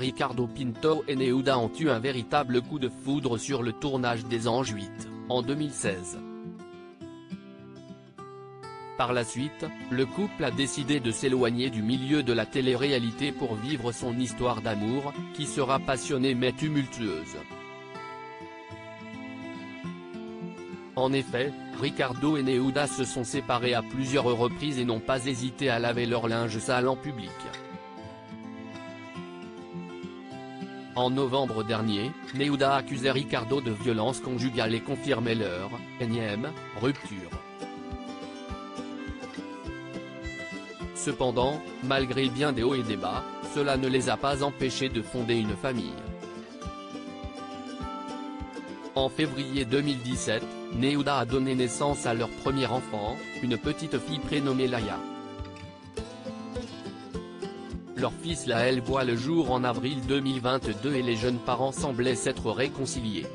Ricardo Pinto et Neuda ont eu un véritable coup de foudre sur le tournage des Anges 8, en 2016. Par la suite, le couple a décidé de s'éloigner du milieu de la télé-réalité pour vivre son histoire d'amour, qui sera passionnée mais tumultueuse. En effet, Ricardo et Neuda se sont séparés à plusieurs reprises et n'ont pas hésité à laver leur linge sale en public. En novembre dernier, Neuda accusait Ricardo de violence conjugale et confirmait leur énième rupture. Cependant, malgré bien des hauts et des bas, cela ne les a pas empêchés de fonder une famille. En février 2017, Neuda a donné naissance à leur premier enfant, une petite fille prénommée Laia. Leur fils Laël voit le jour en avril 2022 et les jeunes parents semblaient s'être réconciliés.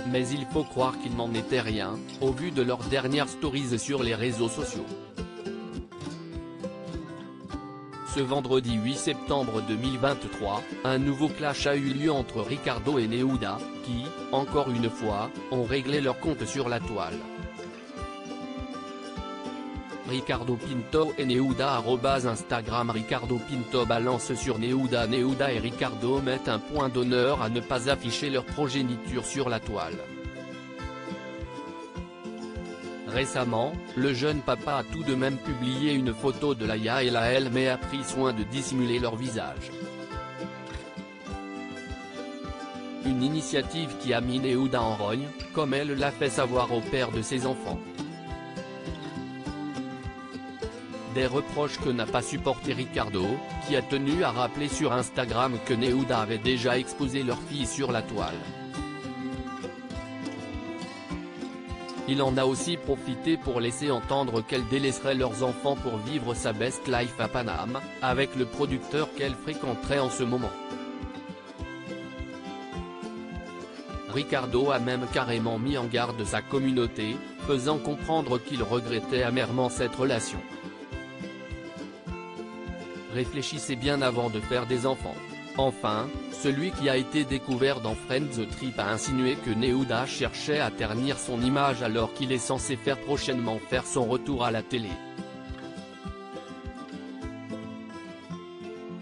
Mais il faut croire qu'il n'en était rien, au vu de leurs dernières stories sur les réseaux sociaux. Ce vendredi 8 septembre 2023, un nouveau clash a eu lieu entre Ricardo et Neuda, qui, encore une fois, ont réglé leur compte sur la toile. Ricardo Pinto et Neuda @Instagram Ricardo Pinto balance sur Neuda. Neuda et Ricardo mettent un point d'honneur à ne pas afficher leur progéniture sur la toile. Récemment, le jeune papa a tout de même publié une photo de Laia et Laël mais a pris soin de dissimuler leur visage. Une initiative qui a mis Neuda en rogne, comme elle l'a fait savoir au père de ses enfants. Des reproches que n'a pas supporté Ricardo, qui a tenu à rappeler sur Instagram que Neuda avait déjà exposé leur fille sur la toile. Il en a aussi profité pour laisser entendre qu'elle délaisserait leurs enfants pour vivre sa best life à Paname, avec le producteur qu'elle fréquenterait en ce moment. Ricardo a même carrément mis en garde sa communauté, faisant comprendre qu'il regrettait amèrement cette relation. Réfléchissez bien avant de faire des enfants. Enfin, celui qui a été découvert dans Friends Trip a insinué que Neuda cherchait à ternir son image alors qu'il est censé prochainement faire son retour à la télé.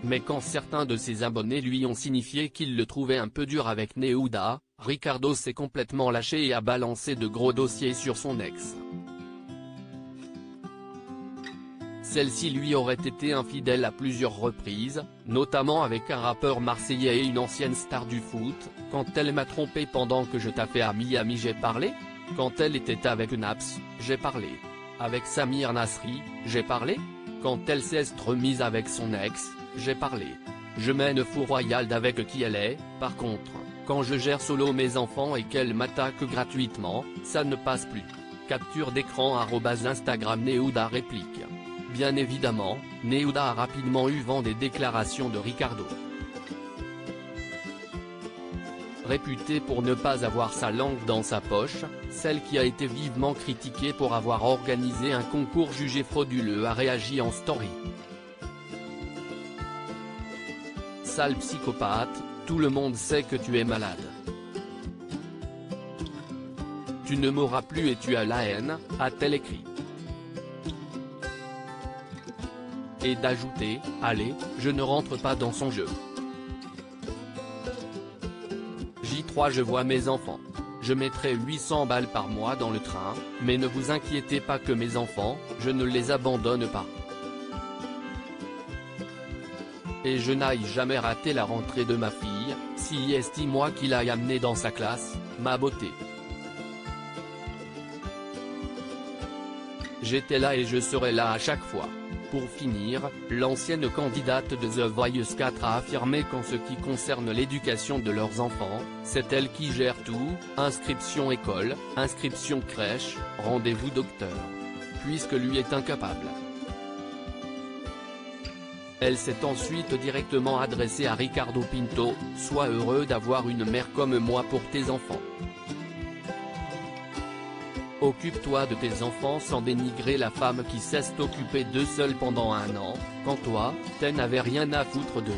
Mais quand certains de ses abonnés lui ont signifié qu'ils le trouvaient un peu dur avec Neuda, Ricardo s'est complètement lâché et a balancé de gros dossiers sur son ex. Celle-ci lui aurait été infidèle à plusieurs reprises, notamment avec un rappeur marseillais et une ancienne star du foot. Quand elle m'a trompé pendant que je taffais à Miami j'ai parlé. Quand elle était avec Naps, j'ai parlé. Avec Samir Nasri, j'ai parlé. Quand elle s'est remise avec son ex, j'ai parlé. Je mène fou royal d'avec qui elle est. Par contre, quand je gère solo mes enfants et qu'elle m'attaque gratuitement, ça ne passe plus. Capture d'écran @Instagram Neuda réplique. Bien évidemment, Neuda a rapidement eu vent des déclarations de Ricardo. Réputée pour ne pas avoir sa langue dans sa poche, celle qui a été vivement critiquée pour avoir organisé un concours jugé frauduleux a réagi en story. Sale psychopathe, tout le monde sait que tu es malade. Tu ne m'auras plus et tu as la haine, a-t-elle écrit. Et d'ajouter, allez, je ne rentre pas dans son jeu. J3 Je vois mes enfants. Je mettrai 800 balles par mois dans le train, mais ne vous inquiétez pas que mes enfants, je ne les abandonne pas. Et je n'aille jamais rater la rentrée de ma fille, si estime-moi qu'il aille amener dans sa classe, ma beauté. J'étais là et je serai là à chaque fois. Pour finir, l'ancienne candidate de The Voice 4 a affirmé qu'en ce qui concerne l'éducation de leurs enfants, c'est elle qui gère tout, inscription école, inscription crèche, rendez-vous docteur. Puisque lui est incapable. Elle s'est ensuite directement adressée à Ricardo Pinto, « Sois heureux d'avoir une mère comme moi pour tes enfants. Occupe-toi de tes enfants sans dénigrer la femme qui s'est occupée d'eux seule pendant 1 an, quand toi, tu n'avais rien à foutre d'eux.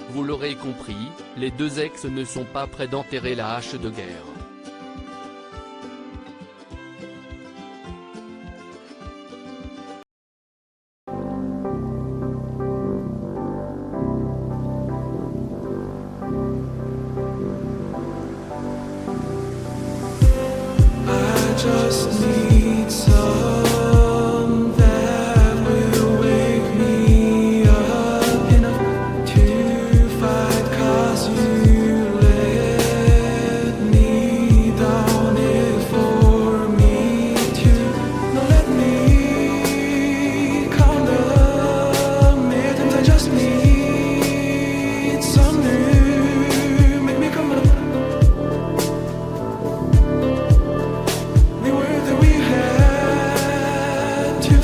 Vous l'aurez compris, les deux ex ne sont pas près d'enterrer la hache de guerre. Just need some that will wake me up enough to fight, 'cause you let me down it for me to not let me count the minutes. I just need some new, make me come up. We were that we had to